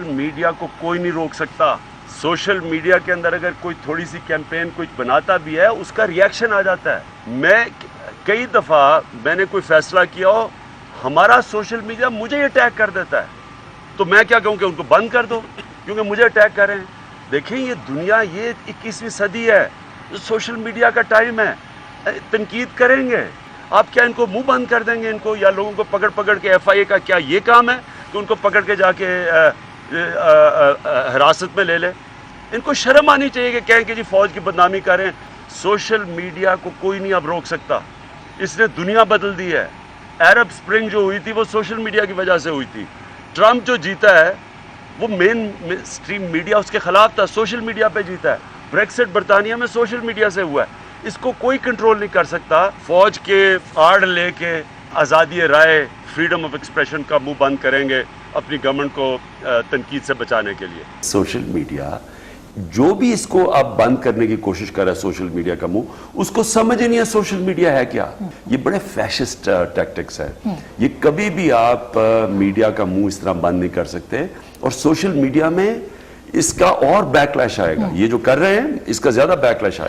Media کو کوئی نہیں روک سکتا. سوشل میڈیا کے اندر اگر کوئی تھوڑی سی کیمپین کچھ بناتا بھی ہے اس کا ریئیکشن آ جاتا ہے. میں کئی دفعہ میں نے کوئی فیصلہ کیا ہو, ہمارا سوشل میڈیا مجھے اٹیک کر دیتا ہے, تو میں کیا کہوں کہ ان کو بند کر دو کیونکہ مجھے اٹیک کر رہے ہیں. دیکھیں یہ دنیا, یہ 21ویں صدی ہے, سوشل میڈیا کا ٹائم ہے, تنقید کریں گے. آپ کیا ان کو منہ بند کر دیں گے ان کو, یا لوگوں کو پکڑ پکڑ کے ایف آئی اے کا کیا یہ کام ہے کہ ان کو پکڑ کے جا کے حراست میں لے لے؟ ان کو شرم آنی چاہیے کہ کہیں کہ جی فوج کی بدنامی کریں. سوشل میڈیا کو کوئی نہیں اب روک سکتا, اس نے دنیا بدل دی ہے. عرب سپرنگ جو ہوئی تھی وہ سوشل میڈیا کی وجہ سے ہوئی تھی. ٹرمپ جو جیتا ہے وہ مین اسٹریم میڈیا اس کے خلاف تھا, سوشل میڈیا پہ جیتا ہے. بریکسٹ برطانیہ میں سوشل میڈیا سے ہوا ہے. اس کو کوئی کنٹرول نہیں کر سکتا. فوج کے آڑ لے کے آزادی رائے, فریڈم آف ایکسپریشن کا منہ بند کریں گے اپنی گورنمنٹ کو تنقید سے بچانے کے لیے. سوشل میڈیا جو بھی اس کو اب بند کرنے کی کوشش کر رہا ہے سوشل میڈیا کا منہ, اس کو سمجھ نہیں ہے سوشل میڈیا ہے کیا. یہ بڑے فیشسٹ ٹیکٹکس ہے. یہ کبھی بھی آپ میڈیا کا منہ اس طرح بند نہیں کر سکتے, اور سوشل میڈیا میں اس کا اور بیک لیش آئے گا. یہ جو کر رہے ہیں اس کا زیادہ بیک لیش آئے گا.